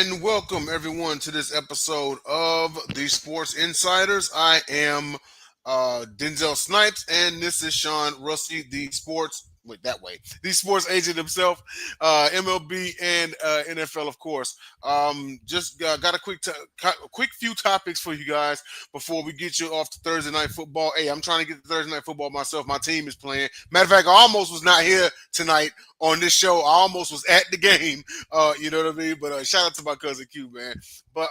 and welcome everyone to this episode of the Sports Insiders. I am Denzel Snipes, and this is Sean Russi, the sports agent himself, MLB and NFL, of course. Just got a quick few topics for you guys before we get you off to Thursday night football. Hey, I'm trying to get to Thursday night football myself. My team is playing. Matter of fact, I almost was not here tonight on this show. I almost was at the game. You know what I mean? But shout out to my cousin Q, man. But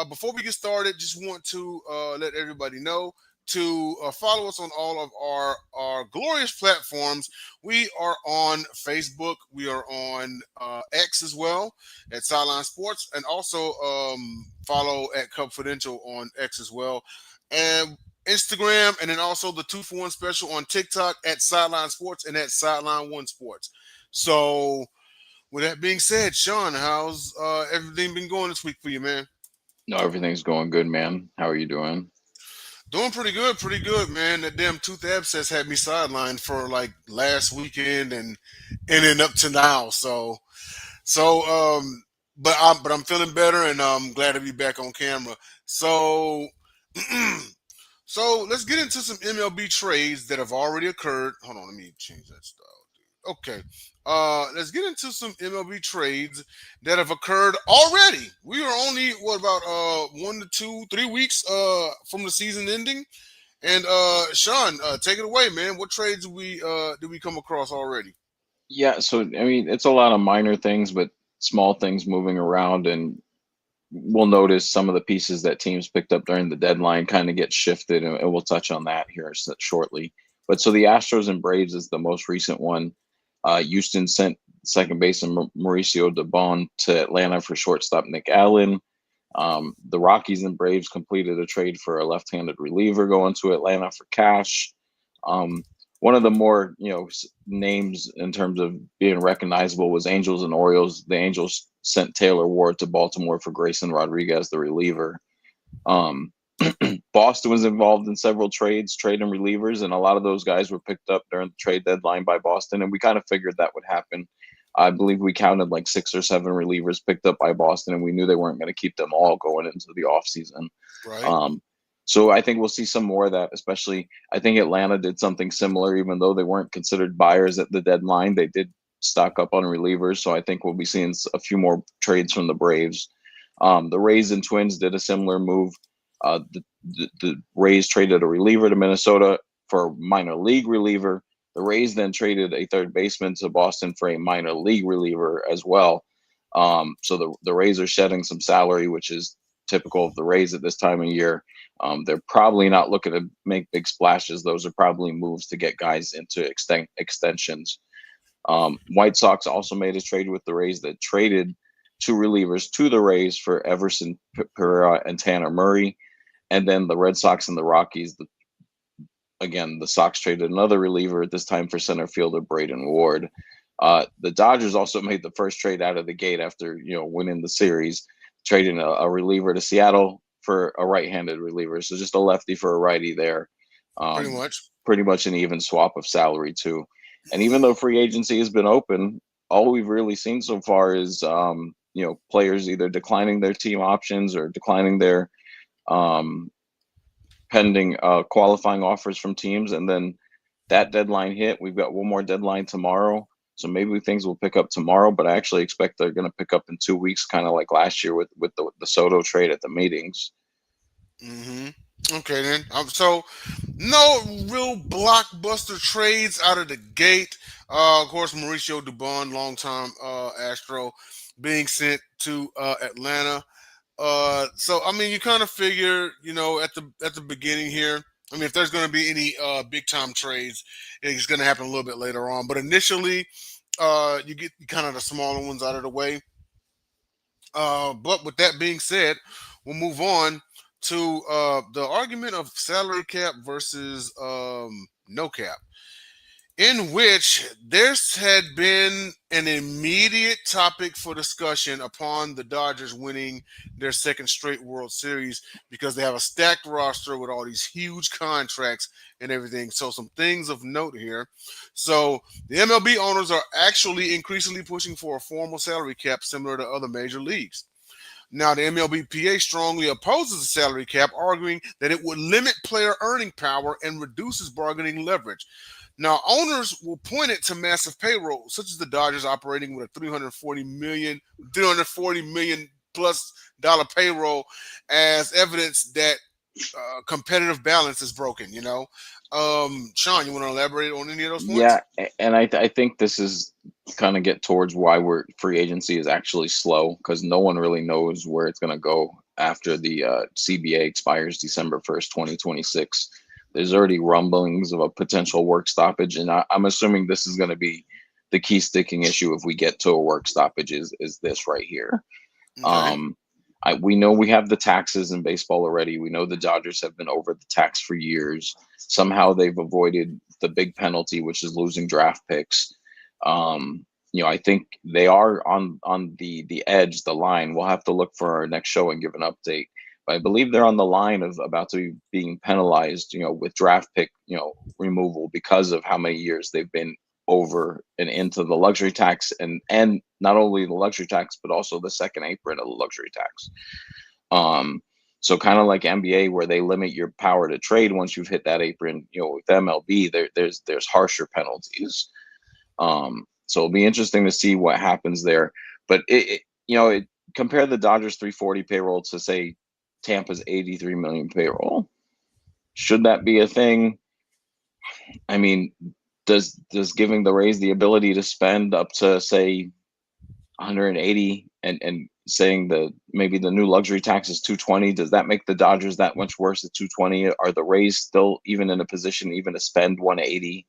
before we get started, just want to let everybody know to follow us on all of our glorious platforms. We are on Facebook. We are on X as well at Sideline Sports, and also follow at Confidential on X as well, and Instagram, and then also the 2-for-1 special on TikTok at Sideline Sports and at Sideline One Sports. So, with that being said, Sean, how's everything been going this week for you, man? No, everything's going good, man. How are you doing? Doing pretty good, man. That damn tooth abscess had me sidelined for like last weekend and then up to now. So, but I'm feeling better and I'm glad to be back on camera. So, so let's get into some MLB trades that have already occurred. Hold on, let me change that style. Okay. Let's get into some MLB trades that have occurred already. We are only what about 1 to 2, 3 weeks from the season ending. And Sean, take it away, man. What trades did we come across already? Yeah, so I mean, it's a lot of minor things, but small things moving around, and we'll notice some of the pieces that teams picked up during the deadline kind of get shifted, and we'll touch on that here shortly. But so the Astros and Braves is the most recent one. Houston sent second baseman Mauricio Dubon to Atlanta for shortstop Nick Allen. The Rockies and Braves completed a trade for a left-handed reliever going to Atlanta for cash. Um, One of the more names in terms of being recognizable was Angels and Orioles. The Angels sent Taylor Ward to Baltimore for Grayson Rodriguez, the reliever. Um, Boston was involved in several trades, trading relievers, and a lot of those guys were picked up during the trade deadline by Boston, and we kind of figured that would happen. I believe we counted like 6 or 7 relievers picked up by Boston, and we knew they weren't going to keep them all going into the offseason. Right. Um, so I think we'll see some more of that, especially I think Atlanta did something similar, even though they weren't considered buyers at the deadline. They did stock up on relievers, so I think we'll be seeing a few more trades from the Braves. The Rays and Twins did a similar move. The Rays traded a reliever to Minnesota for a minor league reliever. The Rays then traded a third baseman to Boston for a minor league reliever as well. So the Rays are shedding some salary, which is typical of the Rays at this time of year. They're probably not looking to make big splashes. Those are probably moves to get guys into extensions. White Sox also made a trade with the Rays that traded 2 relievers to the Rays for Everson Pereira and Tanner Murray. And then the Red Sox and the Rockies, the Sox traded another reliever, this time for center fielder Braden Ward. The Dodgers also made the first trade out of the gate after winning the series, trading a reliever to Seattle for a right-handed reliever. So just a lefty for a righty there. Pretty much. Pretty much an even swap of salary too. And even though free agency has been open, all we've really seen so far is players either declining their team options or declining their pending qualifying offers from teams. And then that deadline hit. We've got one more deadline tomorrow. So maybe things will pick up tomorrow, but I actually expect they're going to pick up in 2 weeks, kind of like last year with the Soto trade at the meetings. Mm-hmm. Okay, then. So, no real blockbuster trades out of the gate. Of course, Mauricio Dubon, longtime Astro, being sent to Atlanta. So I mean, you kind of figure, at the beginning here. I mean, if there's going to be any big time trades, it's going to happen a little bit later on. But initially, you get kind of the smaller ones out of the way. But with that being said, we'll move on to the argument of salary cap versus no cap. in which there's had been an immediate topic for discussion upon the Dodgers winning their second straight World Series because they have a stacked roster with all these huge contracts and everything. So, some things of note here. So, the MLB owners are actually increasingly pushing for a formal salary cap similar to other major leagues. Now, the MLBPA strongly opposes the salary cap, arguing that it would limit player earning power and reduces bargaining leverage. Now, owners will point it to massive payroll, such as the Dodgers operating with a 340 million plus dollar payroll, as evidence that competitive balance is broken. Sean, you want to elaborate on any of those Yeah, points? and I think this is kind of get towards why we're free agency is actually slow because no one really knows where it's going to go after the CBA expires December 1st, 2026. There's already rumblings of a potential work stoppage, and I'm assuming this is going to be the key sticking issue if we get to a work stoppage is this right here. Okay. Um, we know we have the taxes in baseball already. We know the Dodgers have been over the tax for years. Somehow they've avoided the big penalty, which is losing draft picks. I think they are on the edge, the line. We'll have to look for our next show and give an update. But I believe they're on the line of about to be being penalized, with draft pick, removal because of how many years they've been over and into the luxury tax and not only the luxury tax but also the second apron of the luxury tax. So kind of like NBA where they limit your power to trade once you've hit that apron, with MLB there's harsher penalties. So it'll be interesting to see what happens there. But compare the Dodgers 340 payroll to say Tampa's 83 million payroll. Should that be a thing? I mean, does giving the Rays the ability to spend up to say 180 and saying the maybe the new luxury tax is 220, does that make the Dodgers that much worse at 220? Are the Rays still even in a position even to spend 180?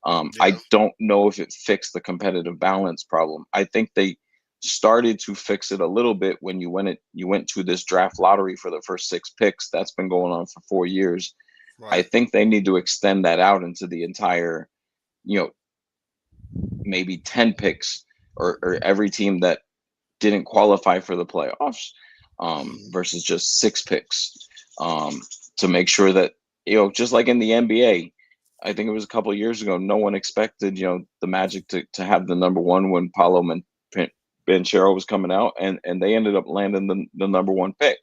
Yeah. I don't know if it fixed the competitive balance problem. I think they started to fix it a little bit when you went to this draft lottery for the first 6 picks. That's been going on for 4 years. I Right. think they need to extend that out into the entire, you know, maybe 10 picks or every team that didn't qualify for the playoffs, Mhm. versus just 6 picks, um, to make sure that, just like in the NBA, I think it was a couple of years ago, no one expected, the Magic to have the number one when Banchero was coming out, and they ended up landing the number one pick.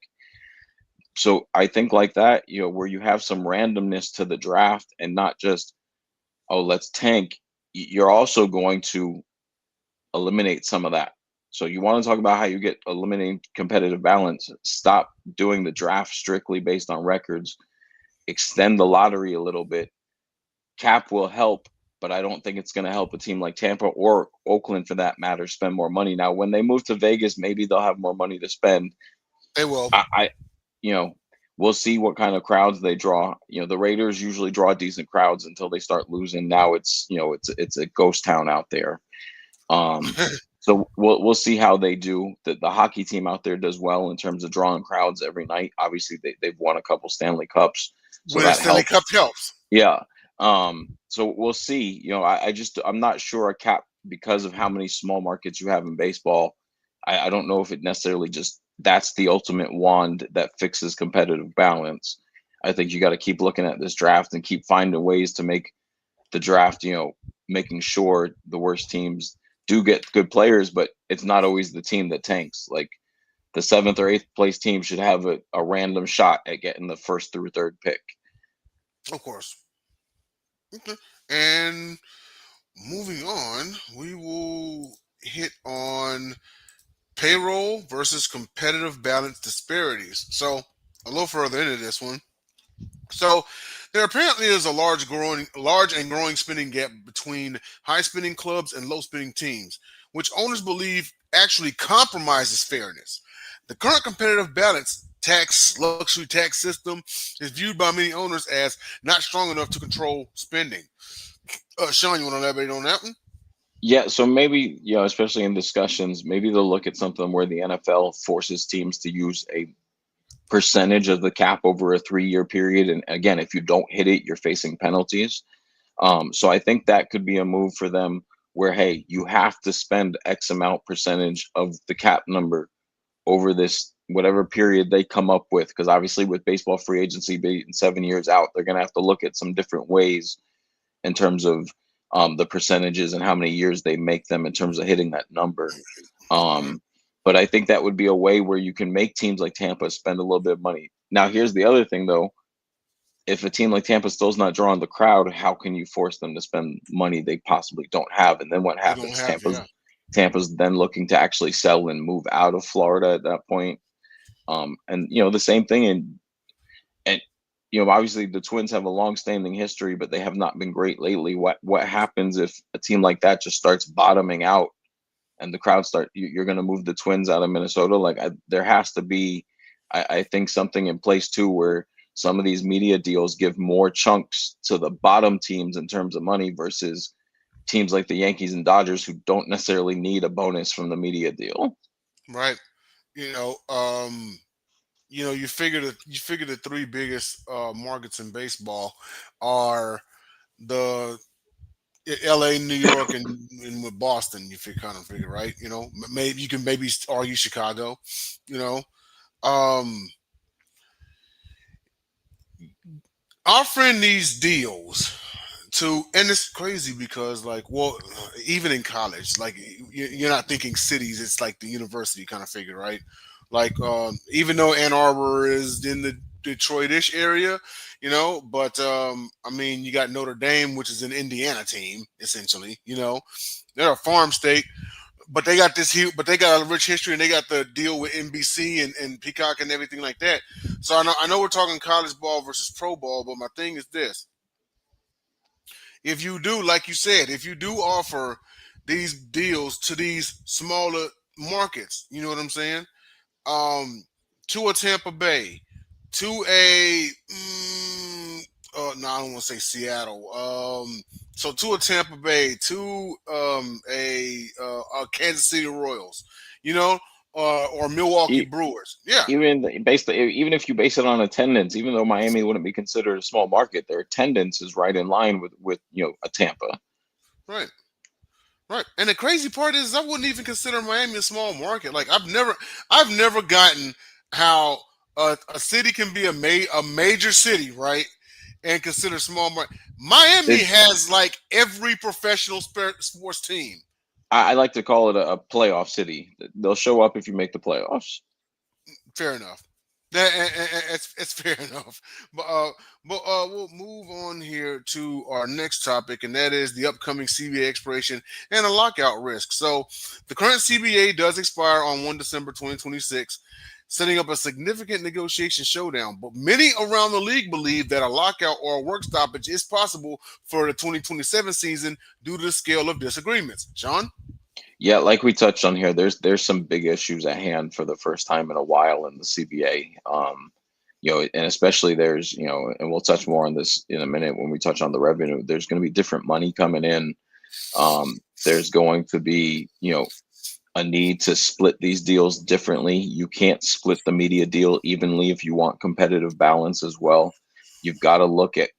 So I think like that, where you have some randomness to the draft and not just, oh, let's tank, you're also going to eliminate some of that. So you want to talk about how you get eliminating competitive balance. Stop doing the draft strictly based on records. Extend the lottery a little bit. Cap will help, but I don't think it's going to help a team like Tampa or Oakland for that matter spend more money. Now, when they move to Vegas, maybe they'll have more money to spend. They will. I you know, we'll see what kind of crowds they draw. The Raiders usually draw decent crowds until they start losing. Now it's a ghost town out there. Um, so we'll see how they do. The hockey team out there does well in terms of drawing crowds every night. Obviously, they've won a couple Stanley Cups, so Winning that Stanley Cup helps. helps. Yeah. So we'll see. I'm not sure a cap because of how many small markets you have in baseball. I don't know if it necessarily just that's the ultimate wand that fixes competitive balance. I think you got to keep looking at this draft and keep finding ways to make the draft, making sure the worst teams do get good players, but it's not always the team that tanks. Like the seventh or eighth place team should have a random shot at getting the first through third pick. Of course. Okay. And moving on, we will hit on payroll versus competitive balance disparities. So, a little further into this one. So, there apparently is a large and growing spending gap between high spending clubs and low spending teams, which owners believe actually compromises fairness. The current competitive balance luxury tax system is viewed by many owners as not strong enough to control spending. Sean, you want to elaborate on that one? Yeah, so maybe, especially in discussions, maybe they'll look at something where the NFL forces teams to use a percentage of the cap over a 3-year period. And again, if you don't hit it, you're facing penalties. So I think that could be a move for them where, hey, you have to spend X amount percentage of the cap number over this whatever period they come up with. Because obviously, with baseball free agency being 7 years out, they're going to have to look at some different ways in terms of the percentages and how many years they make them in terms of hitting that number. Right. Um, but I think that would be a way where you can make teams like Tampa spend a little bit of money. Now, here's the other thing, though. If a team like Tampa still's not drawing the crowd, how can you force them to spend money they possibly don't have? And then what They don't happens? have, yeah. Tampa's then looking to actually sell and move out of Florida at that point. And the same thing and obviously the Twins have a long-standing history, but they have not been great lately. What happens if a team like that just starts bottoming out and the crowd you're going to move the Twins out of Minnesota? There has to be, I think, something in place too where some of these media deals give more chunks to the bottom teams in terms of money versus teams like the Yankees and Dodgers who don't necessarily need a bonus from the media deal. Right. You know, you figure the three biggest markets in baseball are the L.A., New York, and with Boston. You kind of figure, right? Maybe you can maybe argue Chicago. You know, um, our friend needs deals and it's crazy because, like, well, even in college, like, you're not thinking cities, it's like the university kind of figure, right? Like, even though Ann Arbor is in the Detroit-ish area, but I mean, you got Notre Dame, which is an Indiana team, essentially. They're a farm state, but they got this huge, but they got a rich history, and they got the deal with NBC and Peacock and everything like that. So I know we're talking college ball versus pro ball, but my thing is this: if you do, like you said, if you do offer these deals to these smaller markets, you know what I'm saying? Um, to a Tampa Bay, to a no, I don't want to say Seattle. So to a Tampa Bay, to a Kansas City Royals, or Milwaukee E- Brewers. Yeah, even if you base it on attendance, even though Miami wouldn't be considered a small market, their attendance is right in line with a Tampa. right. Right, and the crazy part is I wouldn't even consider Miami a small market. Like I've never gotten how a city can be a major city, right, and consider small market. Miami It, has like every professional sports team. I like to call it a playoff city. They'll show up if you make the playoffs. Fair enough. It's fair enough. But we'll move on here to our next topic, and that is the upcoming CBA expiration and a lockout risk. So, the current CBA does expire on 1 December 2026, setting up a significant negotiation showdown. But many around the league believe that a lockout or a work stoppage is possible for the 2027 season due to the scale of disagreements. Sean? Yeah, like we touched on here, there's some big issues at hand for the first time in a while in the CBA. And especially there's, and we'll touch more on this in a minute when we touch on the revenue. There's going to be different money coming in. There's going to be, a need to split these deals differently. You can't split the media deal evenly if you want competitive balance as well. You've got to look at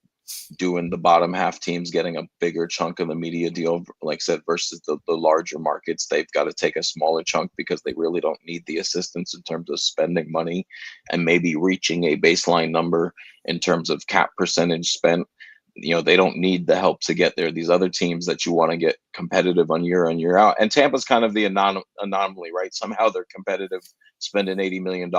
doing the bottom half teams getting a bigger chunk of the media deal, like I said, versus the larger markets. They've got to take a smaller chunk because they really don't need the assistance in terms of spending money and maybe reaching a baseline number in terms of cap percentage spent. They don't need the help to get there. These other teams that you want to get competitive on year out. And Tampa's kind of the anomaly, right? Somehow they're competitive spending $80 million.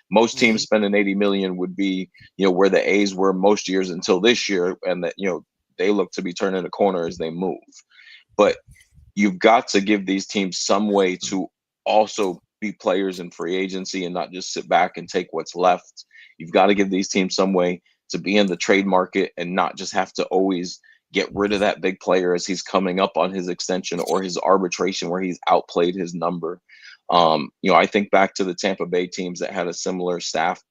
Most teams Hmm. spending 80 million would be, where the A's were most years until this year. And that, they look to be turning a corner as they move. But you've got to give these teams some way to also be players in free agency and not just sit back and take what's left. You've got to give these teams some way to be in the trade market and not just have to always get rid of that big player as he's coming up on his extension or his arbitration where he's outplayed his number. I think back to the Tampa Bay teams that had a similar staff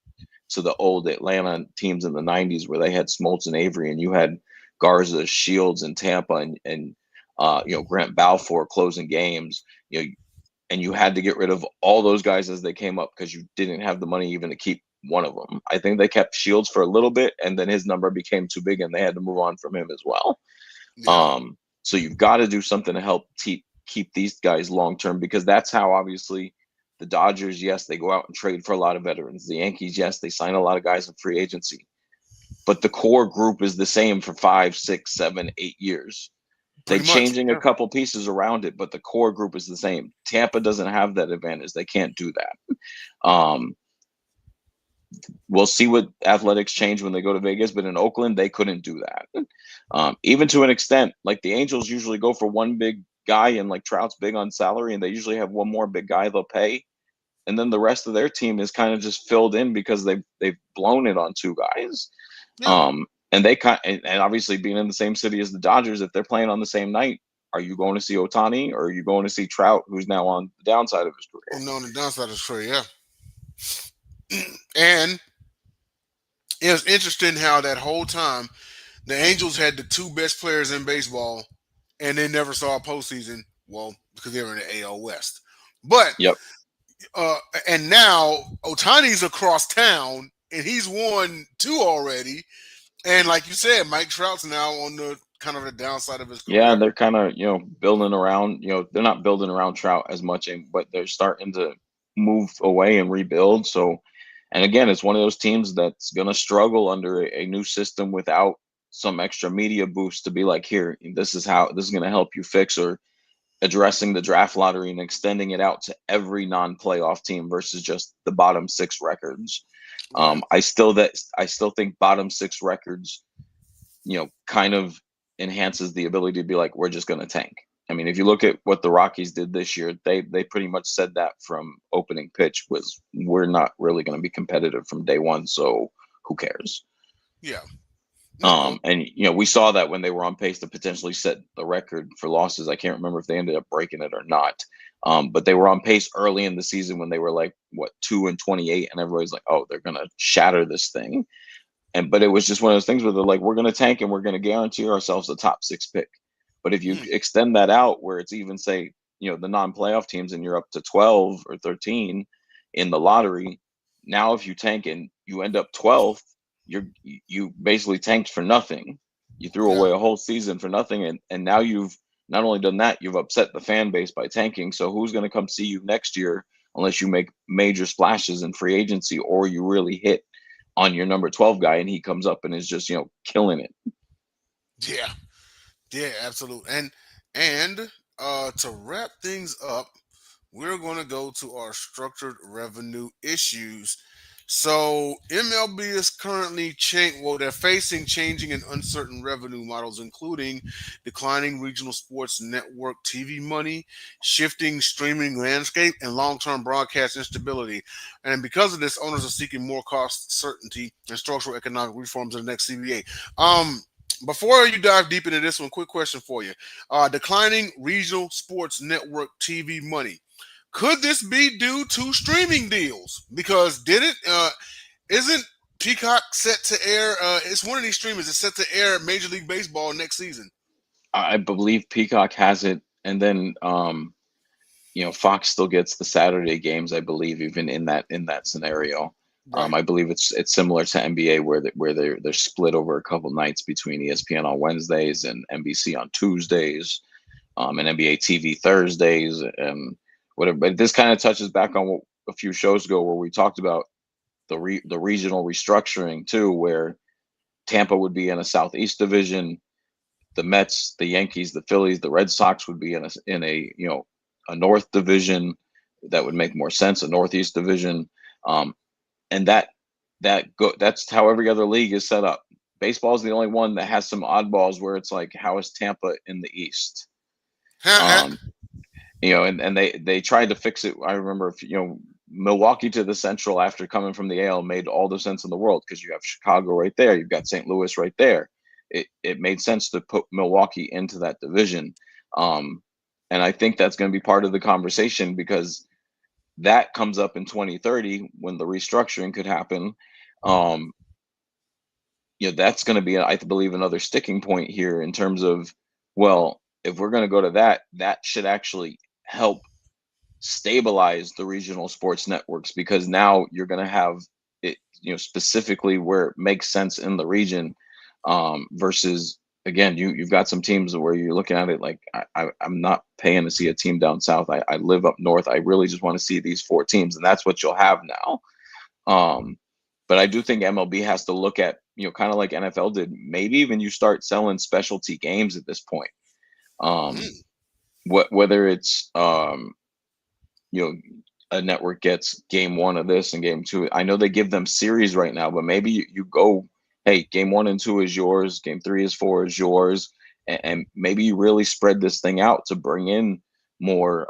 to the old Atlanta teams in the 90s where they had Smoltz and Avery, and you had Garza, Shields, and Tampa, and Grant Balfour closing games. And you had to get rid of all those guys as they came up because you didn't have the money even to keep one of them. I think they kept Shields for a little bit, and then his number became too big, and they had to move on from him as well. Yeah. So you've got to do something to help keep these guys long term, because that's how, obviously, the Dodgers, yes, they go out and trade for a lot of veterans. The Yankees, yes, they sign a lot of guys in free agency, but the core group is the same for 5, 6, 7, 8 years. They Pretty much. changing a Yeah. couple pieces around it, but the core group is the same. Tampa doesn't have that advantage. They can't do that. We'll see what athletics change when they go to Vegas, but in Oakland, they couldn't do that. Even to an extent, like the Angels usually go for one big guy, and like Trout's big on salary, and they usually have one more big guy they'll pay, and then the rest of their team is kind of just filled in because they've blown it on two guys. Yeah. And they and obviously being in the same city as the Dodgers, if they're playing on the same night, are you going to see Otani, or are you going to see Trout, who's now on the downside of his career? And on the downside is free. Yeah. And it was interesting how that whole time the Angels had the two best players in baseball, and they never saw a postseason. Well, because they were in the AL West. But Yep. uh, and now Otani's across town, and he's won two already. And like you said, Mike Trout's now on the kind of the downside of his Yeah, career. they're kind of, building around, they're not building around Trout as much, but they're starting to move away and rebuild. So, and again, it's one of those teams that's going to struggle under a new system without some extra media boost to be like, here, this is how this is going to help you fix, or addressing the draft lottery and extending it out to every non-playoff team versus just the bottom six records. Right. I still think bottom six records, kind of enhances the ability to be like, we're just going to tank. I mean, if you look at what the Rockies did this year, they pretty much said that from opening pitch was, we're not really going to be competitive from day one, so who cares? Yeah. No. Well. And we saw that when they were on pace to potentially set the record for losses. I can't remember if they ended up breaking it or not. But they were on pace early in the season when they were like 2-28, and everybody's like, oh, they're gonna shatter this thing. But it was just one of those things where they're like, we're gonna tank and we're gonna guarantee ourselves a top six pick. But if you Hmm. extend that out where it's even, say, the non-playoff teams, and you're up to 12 or 13 in the lottery, now if you tank and you end up 12th, you basically tanked for nothing. You threw Yeah. away a whole season for nothing, and now you've not only done that, you've upset the fan base by tanking. So who's going to come see you next year unless you make major splashes in free agency, or you really hit on your number 12 guy and he comes up and is just killing it? Yeah. Yeah. Absolutely. And to wrap things up, we're going to go to our structured revenue issues. So MLB is currently well, they're facing changing and uncertain revenue models, including declining regional sports network TV money, shifting streaming landscape, and long-term broadcast instability. And because of this, owners are seeking more cost certainty and structural economic reforms in the next CBA. Before you dive deep into this one, quick question for you: declining regional sports network TV money, could this be due to streaming deals? Because did it? Isn't Peacock set to air? It's one of these streamers that's set to air Major League Baseball next season. I believe Peacock has it, and then Fox still gets the Saturday games, I believe, even in that scenario. Right. I believe it's similar to NBA, where they're split over a couple nights between ESPN on Wednesdays and NBC on Tuesdays, and NBA TV Thursdays, and whatever. But this kind of touches back on what a few shows ago, where we talked about the regional restructuring too, where Tampa would be in a Southeast division, the Mets, the Yankees, the Phillies, the Red Sox would be in a North division. That would make more sense, a Northeast division, and that's how every other league is set up. Baseball is the only one that has some oddballs where it's like, how is Tampa in the East? Um, and they tried to fix it. I remember, Milwaukee to the Central after coming from the AL made all the sense in the world, because you have Chicago right there, you've got St. Louis right there. It made sense to put Milwaukee into that division, and I think that's going to be part of the conversation, because that comes up in 2030 when the restructuring could happen. Um, that's going to be, I believe, another sticking point here in terms of, well, if we're going to go to that should actually help stabilize the regional sports networks, because now you're going to have it. specifically where it makes sense in the region, versus again, you've got some teams where you're looking at it like I'm not paying to see a team down south. I live up north. I really just want to see these four teams, and that's what you'll have now. Um, but I do think MLB has to look at, kind of like NFL did. Maybe even you start selling specialty games at this point. Um, Mm, whether it's you know a network gets game one of this and game two. I know they give them series right now, but maybe you go, hey, game one and two is yours, game three is four is yours, and maybe you really spread this thing out to bring in more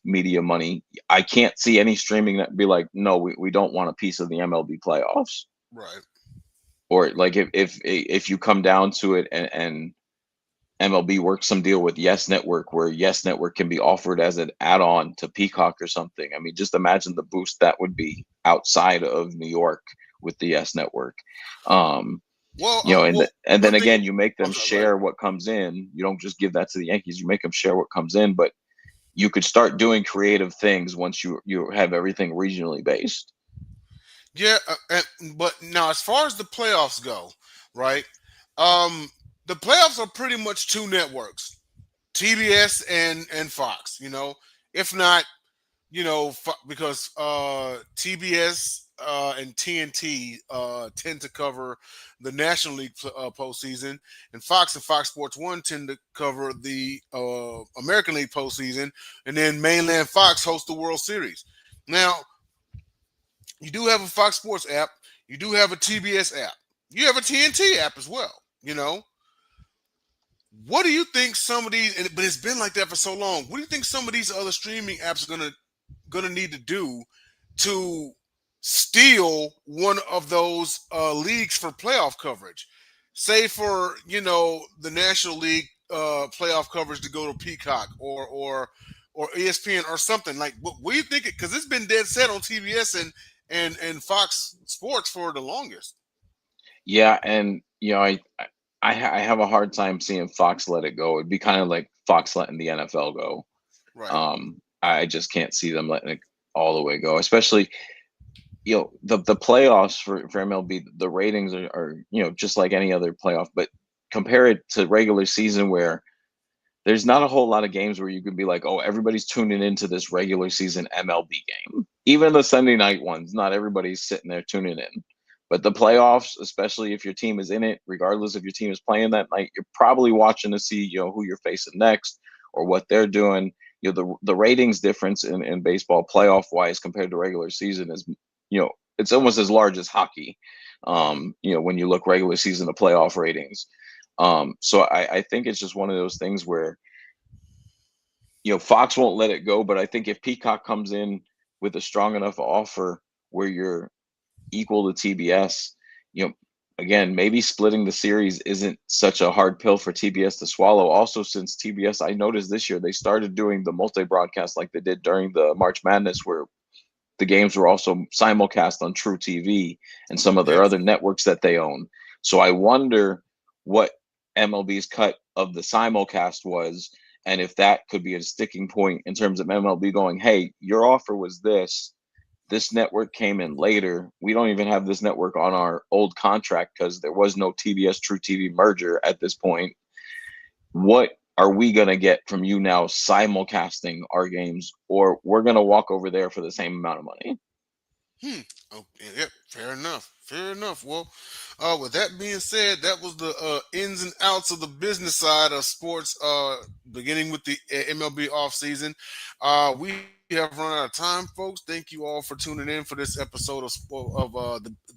media money. I can't see any streaming that be like, no, we don't want a piece of the MLB playoffs. right. Or like if you come down to it, and MLB works some deal with Yes Network where Yes Network can be offered as an add-on to Peacock or something. I mean, just imagine the boost that would be outside of New York with the Yes Network. Um, Well, and one then thing. again, you make I'm them sorry. Go ahead. share what comes in. You don't just give that to the Yankees. You make them share what comes in, but you could start doing creative things once you have everything regionally based. Yeah, but now as far as the playoffs go, right? Um, the playoffs are pretty much two networks, TBS and Fox. If not, because TBS and TNT tend to cover the National League postseason, and Fox Sports One tend to cover the American League postseason, and then mainland Fox hosts the World Series. Now, you do have a Fox Sports app, you do have a TBS app, you have a TNT app as well. You know, what do you think some of these? But it's been like that for so long. What do you think some of these other streaming apps are gonna need to do to steal one of those leagues for playoff coverage? Say for the National League playoff coverage to go to Peacock or ESPN or something like. What do you think? Because it's been dead set on TBS and Fox Sports for the longest. Yeah, and I have a hard time seeing Fox let it go. It'd be kind of like Fox letting the NFL go. Right. I just can't see them letting it all the way go, especially the playoffs for MLB. The ratings are just like any other playoff, but compare it to regular season where there's not a whole lot of games where you can be like, oh, everybody's tuning into this regular season MLB game. Even the Sunday night ones, not everybody's sitting there tuning in. But the playoffs, especially if your team is in it, regardless if your team is playing that night, you're probably watching to see who you're facing next or what they're doing. The ratings difference in baseball playoff wise compared to regular season is it's almost as large as hockey. Mm-hmm. When you look regular season to playoff ratings. So I think it's just one of those things where Fox won't let it go, but I think if Peacock comes in with a strong enough offer where you're equal to TBS, again, maybe splitting the series isn't such a hard pill for TBS to swallow. Also, since TBS, I noticed this year they started doing the multi-broadcast like they did during the March Madness, where the games were also simulcast on True TV and some of their Yes. other networks that they own. So I wonder what MLB's cut of the simulcast was, and if that could be a sticking point in terms of MLB going, hey, your offer was this. This network came in later. We don't even have this network on our old contract because there was no TBS True TV merger at this point. What are we going to get from you now simulcasting our games, or we're going to walk over there for the same amount of money? Hmm. Oh, yep. Fair enough. Fair enough. Well, with that being said, that was the ins and outs of the business side of sports. Beginning with the MLB offseason. We have run out of time, folks. Thank you all for tuning in for this episode of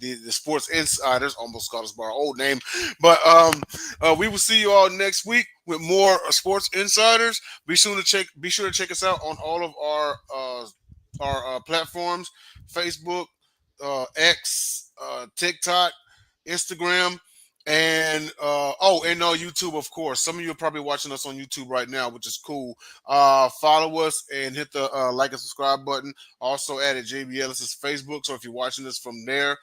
the Sports Insiders. Almost called us by our old name, but we will see you all next week with more Sports Insiders. Be sure to check us out on all of our platforms: Facebook, X, TikTok, Instagram, and YouTube, of course. Some of you are probably watching us on YouTube right now, which is cool. Follow us and hit the like and subscribe button. Also added JB Ellis's Facebook, so if you're watching this from there,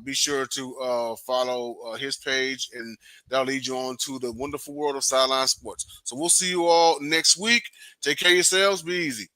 be sure to follow his page, and that'll lead you on to the wonderful world of Sideline Sports. So we'll see you all next week. Take care of yourselves. Be easy.